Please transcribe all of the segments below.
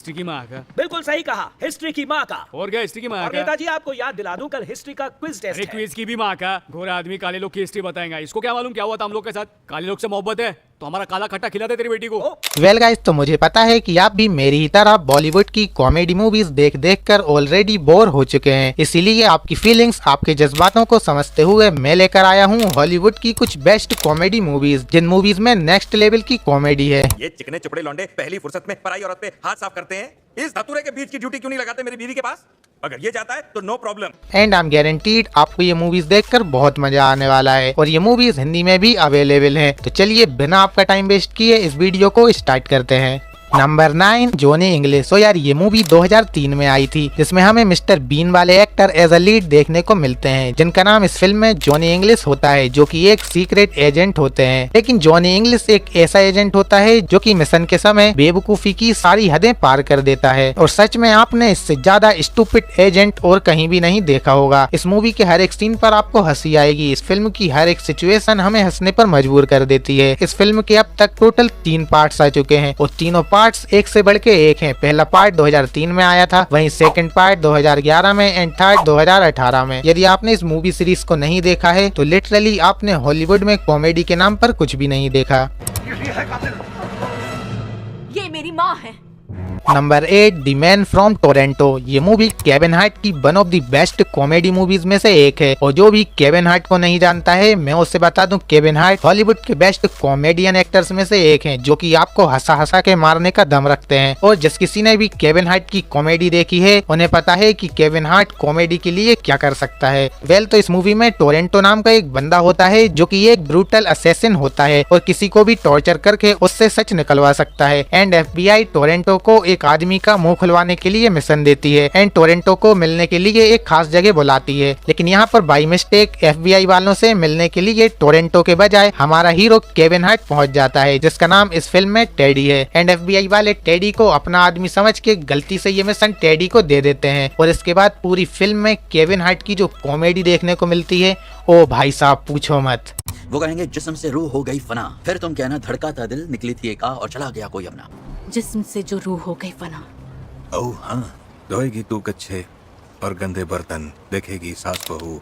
History की माँ का। बिल्कुल सही कहा, हिस्ट्री की माँ का। और क्या हिस्ट्री की माँ और का? नेताजी आपको याद दिला दूं, कल हिस्ट्री का क्विज टेस्ट अरे है। क्विज की भी माँ का। गोरा आदमी काले लोग की हिस्ट्री बताएगा। इसको क्या मालूम क्या हुआ था हम लोग के साथ? काले लोग से मोहब्बत है तो हमारा काला खट्टा खिला दे तेरी बेटी को। वेल गाइस, तो मुझे पता है कि आप भी मेरी ही तरह बॉलीवुड की कॉमेडी मूवीज देख देख कर ऑलरेडी बोर हो चुके हैं। इसीलिए आपकी फीलिंग्स, आपके जज्बातों को समझते हुए मैं लेकर आया हूँ हॉलीवुड की कुछ बेस्ट कॉमेडी मूवीज, जिन मूवीज में नेक्स्ट लेवल की कॉमेडी है। ये चिकने चुपड़े लौंडे पहली फुर्सत में पराई औरत पे हाथ साफ करते हैं। इस धतूरे के बीच की ड्यूटी क्यों नहीं लगाते मेरी बीवी के पास? अगर ये जाता है तो no problem. And I am guaranteed आपको ये मूवीज देखकर बहुत मजा आने वाला है और ये मूवीज हिंदी में भी अवेलेबल है। तो चलिए बिना आपका टाइम वेस्ट किए इस वीडियो को स्टार्ट करते हैं। Number 9, Johnny English. तो यार ये मूवी 2003 में आई थी, जिसमें हमें मिस्टर बीन वाले एक्टर एज अ लीड देखने को मिलते हैं, जिनका नाम इस फिल्म में जॉनी इंग्लिश होता है, जो कि एक सीक्रेट एजेंट होते हैं। लेकिन जॉनी इंग्लिश एक ऐसा एजेंट होता है जो कि मिशन के समय बेवकूफी की सारी हदें पार कर देता है। और सच में आपने इससे ज्यादा स्टूपिड एजेंट और कहीं भी नहीं देखा होगा। इस मूवी के हर एक सीन पर आपको हंसी आएगी। इस फिल्म की हर एक सिचुएशन हमें हंसने पर मजबूर कर देती है। इस फिल्म के अब तक टोटल 3 पार्ट्स आ चुके हैं और तीनों पार्ट्स एक से बढ़ के एक हैं। पहला पार्ट 2003 में आया था, वहीं सेकंड पार्ट 2011 में एंड थर्ड 2018 में। यदि आपने इस मूवी सीरीज को नहीं देखा है तो लिटरली आपने हॉलीवुड में कॉमेडी के नाम पर कुछ भी नहीं देखा। ये मेरी माँ है। Number 8, the man from Toronto. ये मूवी केविन हार्ट की one of the best comedy movies में से एक है। और जो भी केविन हार्ट को नहीं जानता है, मैं उससे बता दूं, केविन हार्ट हॉलीवुड के बेस्ट कॉमेडियन एक्टर्स में से एक हैं, जो कि आपको हंसा हंसा के मारने का दम रखते हैं। और जिस किसी ने भी केविन हार्ट की कॉमेडी देखी है, उन्हें पता है कि केविन हार्ट कॉमेडी के लिए क्या कर सकता है। वेल, तो इस मूवी में टोरंटो नाम का एक बंदा होता है, जो की एक ब्रूटल असैसिन होता है और किसी को भी टॉर्चर करके उससे सच निकलवा सकता है। एंड FBI टोरंटो को एक आदमी का मुंह खुलवाने के लिए मिशन देती है एंड टोरंटो को मिलने के लिए एक खास जगह बुलाती है। लेकिन यहाँ पर बाई मिस्टेक FBI वालों से मिलने के लिए टोरंटो के बजाय हमारा हीरो केविन हार्ट पहुँच जाता है, जिसका नाम इस फिल्म में टेडी है। एंड FBI वाले टेडी को अपना आदमी समझ के गलती से ये मिशन टेडी को दे देते हैं। और इसके बाद पूरी फिल्म में केविन हार्ट की जो कॉमेडी देखने को मिलती है, ओ भाई साहब पूछो मत। वो कहेंगे जिस्म से रूह हो गई फना, फिर तुम कहना धड़का था दिल, निकली थी एक और चला गया कोई अपना। जिस्म से जो रूह हो गई फना। ओह हाँ, धोएगी तू कच्चे और गंदे बर्तन, देखेगी सास बहू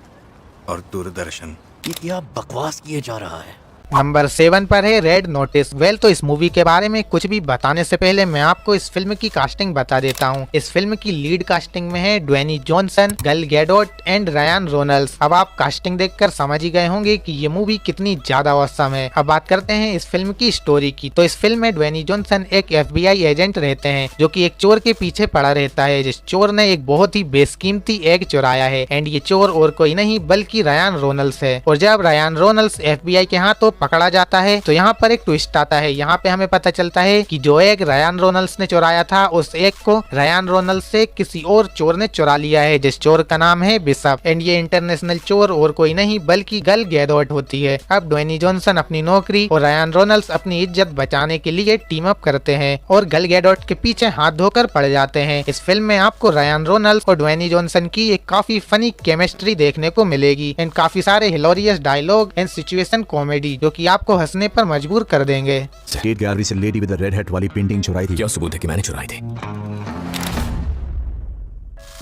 और दूरदर्शन। ये क्या बकवास किए जा रहा है। नंबर 7 पर है रेड नोटिस। वेल, तो इस मूवी के बारे में कुछ भी बताने से पहले मैं आपको इस फिल्म की कास्टिंग बता देता हूँ। इस फिल्म की लीड कास्टिंग में है ड्वेनी जॉनसन, गल गैडोट एंड रायन रोनल्ड्स। अब आप कास्टिंग देखकर समझ ही गए होंगे कि ये मूवी कितनी ज्यादा औसम है। अब बात करते हैं इस फिल्म की स्टोरी की। तो इस फिल्म में ड्वेनी जॉनसन एक FBI एजेंट रहते हैं, जो कि एक चोर के पीछे पड़ा रहता है, जिस चोर ने एक बहुत ही बेशकीमती एग चुराया है। एंड ये चोर और कोई नहीं बल्कि रायन रोनल्ड्स है। और जब रायन रोनल्ड्स FBI के हाथों पकड़ा जाता है तो यहाँ पर एक ट्विस्ट आता है। यहाँ पे हमें पता चलता है कि जो एग रायन रोनल्ड्स ने चुराया था, उस एग को रायन रोनल्ड्स से किसी और चोर ने चुरा लिया है, जिस चोर का नाम है बिशप। एंड ये इंटरनेशनल चोर और कोई नहीं बल्कि गल गैडोट होती है। अब ड्वेनी जॉनसन अपनी नौकरी और रायन रोनल्ड्स अपनी इज्जत बचाने के लिए टीम अप करते हैं और गल गैडोट के पीछे हाथ धोकर पड़ जाते हैं। इस फिल्म में आपको रायन रोनल्ड्स और ड्वेनी जॉनसन की एक काफी फनी केमिस्ट्री देखने को मिलेगी एंड काफी सारे hilarious dialogue and situation comedy, जो कि आपको हंसने पर मजबूर कर देंगे। स्टेट गैलरी से lady with the red head वाली पेंटिंग चुराई थी। क्या सबूत है कि मैंने चुराई थी?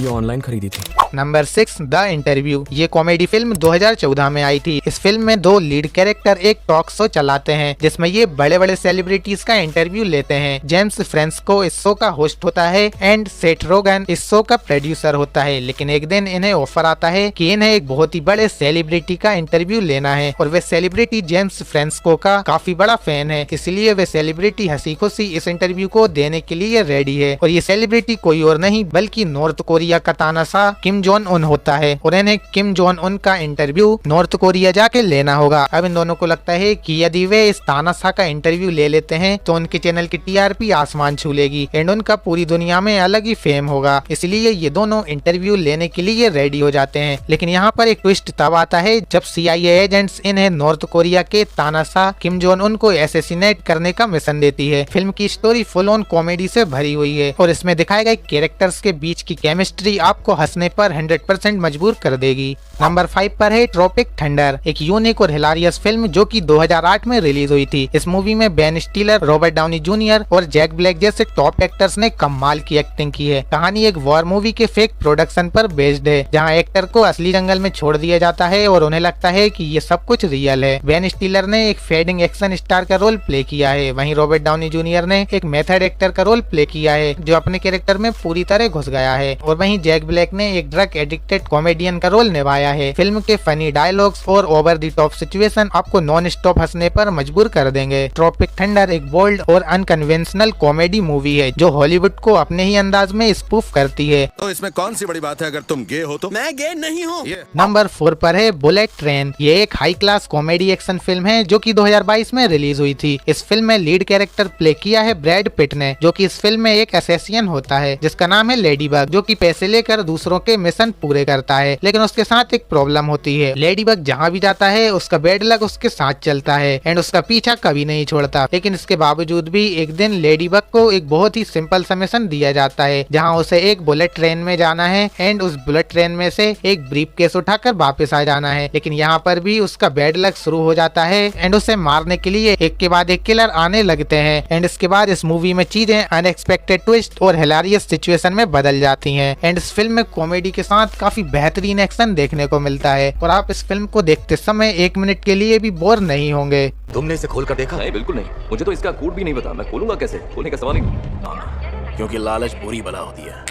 ये ऑनलाइन खरीदी थी। Number 6, the interview. ये कॉमेडी फिल्म 2014 में आई थी। इस फिल्म में 2 लीड कैरेक्टर एक टॉक शो चलाते हैं, जिसमें ये बड़े बड़े सेलिब्रिटीज का इंटरव्यू लेते हैं। जेम्स फ्रांसिस्को इस शो का होस्ट होता है एंड सेथ रोगन इस शो का प्रोड्यूसर होता है। लेकिन एक दिन इन्हें ऑफर आता है कि इन्हें एक बहुत ही बड़े सेलिब्रिटी का इंटरव्यू लेना है और वे सेलिब्रिटी जेम्स फ्रांसिस्को का काफी बड़ा फैन है। इसलिए वे सेलिब्रिटी हंसी खुशी इस इंटरव्यू को देने के लिए रेडी है। और ये सेलिब्रिटी कोई और नहीं बल्कि नॉर्थ कोरिया का तानाशाह किम जोंग उन होता है और इन्हें किम जोंग उन का इंटरव्यू नॉर्थ कोरिया जाके लेना होगा। अब इन दोनों को लगता है कि यदि वे इस तानाशाह का इंटरव्यू ले लेते हैं तो उनके चैनल की TRP आसमान छू लेगी एंड उनका पूरी दुनिया में अलग ही फेम होगा। इसलिए ये दोनों इंटरव्यू लेने के लिए रेडी हो जाते हैं। लेकिन यहाँ पर एक ट्विस्ट तब आता है जब CIA एजेंट्स इन्हें नॉर्थ कोरिया के तानाशाह किम जोंग उन को एसेसिनेट करने का मिशन देती है। फिल्म की स्टोरी फुल ऑन कॉमेडी से भरी हुई है और इसमें दिखाए गए कैरेक्टर्स के बीच की केमिस्ट्री आपको हंसने पर 100% मजबूर कर देगी। नंबर 5 पर है ट्रॉपिक थंडर, एक यूनिक और हिलारियस फिल्म जो कि 2008 में रिलीज हुई थी। इस मूवी में बेन स्टिलर, रॉबर्ट डाउनी जूनियर और जैक ब्लैक जैसे टॉप एक्टर्स ने कमाल की एक्टिंग की है। कहानी एक वॉर मूवी के फेक प्रोडक्शन पर बेस्ड है, जहां एक्टर को असली जंगल में छोड़ दिया जाता है और उन्हें लगता है कि ये सब कुछ रियल है। बेन स्टिलर ने एक फेडिंग एक्शन स्टार का रोल प्ले किया है, वहीं रॉबर्ट डाउनी जूनियर ने एक मेथड एक्टर का रोल प्ले किया है जो अपने कैरेक्टर में पूरी तरह घुस गया है, और वहीं जैक ब्लैक ने एक ड्रग एडिक्टेड कॉमेडियन का रोल निभाया है। फिल्म के फनी डायलॉग्स और ओवर द टॉप सिचुएशन आपको नॉन स्टॉप हंसने पर मजबूर कर देंगे। ट्रॉपिक थंडर एक बोल्ड और अनकन्वेंशनल कॉमेडी मूवी है जो हॉलीवुड को अपने ही अंदाज में स्पूफ करती है। तो इसमें कौन सी बड़ी बात है अगर तुम गे हो तो? मैं गे नहीं हूँ। नंबर 4 पर है बुलेट ट्रेन। ये एक high class comedy action film है जो कि 2022 में रिलीज हुई थी। इस फिल्म में लीड कैरेक्टर प्ले किया है ब्रैड पिट ने, जो कि इस फिल्म में एक असैसिन होता है जिसका नाम है लेडीबग, जो कि पैसे लेकर दूसरों के मिशन पूरे करता है। लेकिन उसके साथ एक प्रॉब्लम होती है, लेडीबग जहाँ भी जाता है उसका बैड लक उसके साथ चलता है एंड उसका पीछा कभी नहीं छोड़ता। लेकिन इसके बावजूद भी एक दिन लेडीबग को एक बहुत ही सिंपल सा मिशन दिया जाता है जहाँ उसे एक बुलेट ट्रेन में जाना है एंड उस बुलेट ट्रेन में से एक ब्रीफकेस उठाकर वापस आ जाना है। लेकिन यहाँ पर भी उसका बैड लक शुरू हो जाता है एंड उसे मारने के लिए एक के बाद एक किलर आने लगते हैं एंड इसके बाद इस मूवी में चीजें अनएक्सपेक्टेड ट्विस्ट और हिलारियस सिचुएशन में बदल जाती हैं एंड इस फिल्म में कॉमेडी के साथ काफी बेहतरीन एक्शन देखने को मिलता है और आप इस फिल्म को देखते समय 1 मिनट के लिए भी बोर नहीं होंगे। तुमने इसे खोल कर देखा? नहीं, बिल्कुल नहीं। मुझे तो इसका कोड भी नहीं पता, मैं खोलूंगा कैसे? खोलने का सवाल ही नहीं। क्योंकि लालच बुरी बला होती है।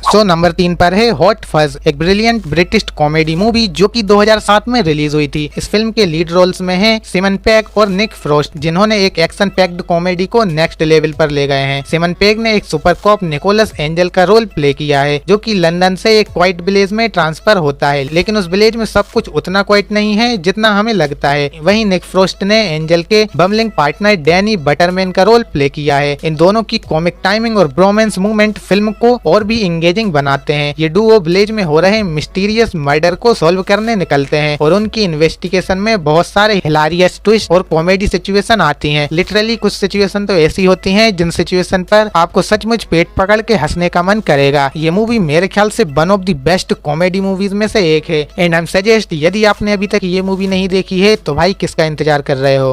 सो नंबर 3 पर है हॉट फज, एक ब्रिलियंट ब्रिटिश कॉमेडी मूवी जो कि 2007 में रिलीज हुई थी। इस फिल्म के लीड रोल्स में हैं सिमन पेग और निक फ्रोस्ट, जिन्होंने एक एक्शन पैक्ड कॉमेडी को नेक्स्ट लेवल पर ले गए हैं। सिमन पेग ने एक सुपर कॉप निकोलस एंजल का रोल प्ले किया है जो कि लंदन से एक क्वाइट विलेज में ट्रांसफर होता है, लेकिन उस विलेज में सब कुछ उतना क्वाइट नहीं है जितना हमें लगता है। वहीं निक फ्रोस्ट ने एंजल के बमलिंग पार्टनर डैनी बटरमैन का रोल प्ले किया है। इन दोनों की कॉमिक टाइमिंग और ब्रोमेंस मूवमेंट फिल्म को और भी इंगेजिंग बनाते हैं। ये डुओ विलेज में हो रहे मिस्टीरियस मर्डर को सॉल्व करने निकलते हैं और उनकी इन्वेस्टिगेशन में बहुत सारे हिलारियस ट्विस्ट और कॉमेडी सिचुएशन आती हैं। लिटरली कुछ सिचुएशन तो ऐसी होती हैं जिन सिचुएशन पर आपको सचमुच पेट पकड़ के हंसने का मन करेगा। ये मूवी मेरे ख्याल से one of the best comedy movies में से एक है एंड आई एम सजेस्ट, यदि आपने अभी तक ये मूवी नहीं देखी है तो भाई किसका इंतजार कर रहे हो।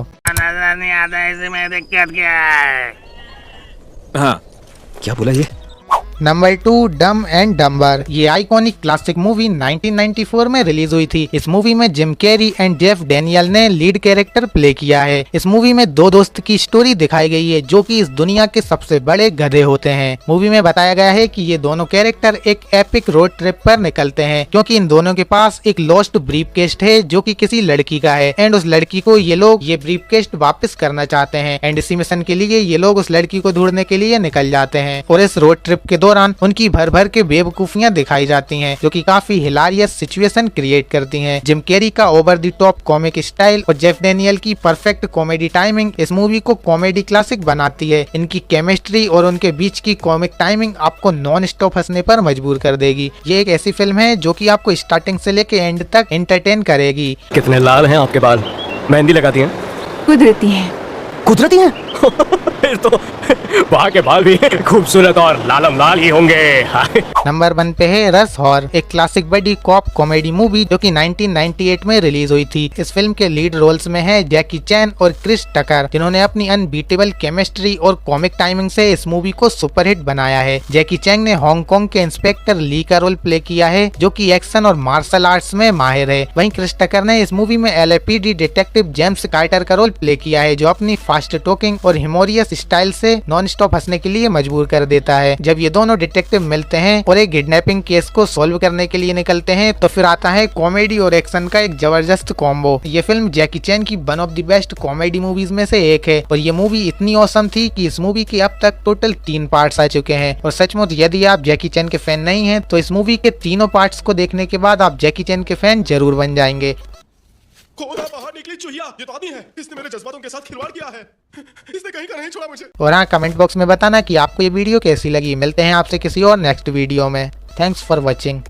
हाँ, क्या बोला ये? नंबर 2 डम एंड डम्बर। ये आइकॉनिक क्लासिक मूवी 1994 में रिलीज हुई थी। इस मूवी में Jim Carrey and Jeff Daniel ने लीड कैरेक्टर प्ले किया है। इस मूवी में 2 दोस्त की स्टोरी दिखाई गई है जो कि इस दुनिया के सबसे बड़े गधे होते हैं। मूवी में बताया गया है कि ये दोनों कैरेक्टर एक एपिक रोड ट्रिप पर निकलते हैं क्योंकि इन दोनों के पास एक लॉस्ट ब्रीफकेस है जो कि किसी लड़की का है एंड उस लड़की को ये लोग ये ब्रीफकेस वापस करना चाहते हैं एंड इसी मिशन के लिए ये लोग उस लड़की को ढूंढने के लिए निकल जाते हैं और इस रोड ट्रिप के दौरान उनकी भर भर के बेवकूफियां दिखाई जाती हैं जो कि काफी हिलारियस सिचुएशन क्रिएट करती हैं। जिम कैरी का over the top comic style और जेफ डैनियल की परफेक्ट कॉमेडी टाइमिंग इस मूवी को कॉमेडी क्लासिक बनाती है। इनकी केमिस्ट्री और उनके बीच की कॉमिक टाइमिंग आपको नॉन स्टॉप हंसने पर मजबूर कर देगी। ये एक ऐसी फिल्म है जो कि आपको स्टार्टिंग से लेके एंड तक एंटरटेन करेगी। कितने लाल हैं आपके बाल? मेहंदी लगाती हैं? कुदरती हैं। कुदरती हैं? फिर तो वहाँ के बाल भी खूबसूरत और लालम लाल ही होंगे। नंबर 1 पे है रस हॉर, एक classic buddy cop comedy movie जो कि 1998 में रिलीज हुई थी। इस फिल्म के लीड रोल्स में है जैकी चैन और क्रिस टकर, जिन्होंने अपनी अनबीटेबल केमिस्ट्री और कॉमिक टाइमिंग से इस मूवी को सुपरहिट बनाया है। जैकी चैन ने हांगकांग के इंस्पेक्टर ली का रोल प्ले किया है जो कि एक्शन और मार्शल आर्ट्स में माहिर है। वहीं क्रिस टकर ने इस मूवी में LAPD डिटेक्टिव जेम्स कार्टर का रोल प्ले किया है जो अपनी फास्ट टॉकिंग और हिमोरियस स्टाइल से नॉन स्टॉप हंसने के लिए मजबूर कर देता है। जब ये दोनों डिटेक्टिव मिलते हैं और एक किडनैपिंग केस को सॉल्व करने के लिए निकलते हैं तो फिर आता है कॉमेडी और एक्शन का एक जबरदस्त कॉम्बो। ये फिल्म जैकी चैन की one of the best comedy movies में से एक है और ये मूवी इतनी औसम थी कि इस मूवी के अब तक टोटल 3 पार्ट्स आ चुके हैं और सचमुच यदि आप जैकी चैन के फैन नहीं हैं तो इस मूवी के तीनों पार्ट्स को देखने के बाद आप जैकी चैन के फैन जरूर बन जाएंगे। खोदा बाहर निकली चुहिया, ये तो आदमी है, इसने मेरे जज्बातों के साथ खिलवाड़ किया है, इसने कहीं का नहीं छोड़ा मुझे। और हाँ, कमेंट बॉक्स में बताना कि आपको ये वीडियो कैसी लगी। मिलते हैं आपसे किसी और नेक्स्ट वीडियो में। Thanks for watching.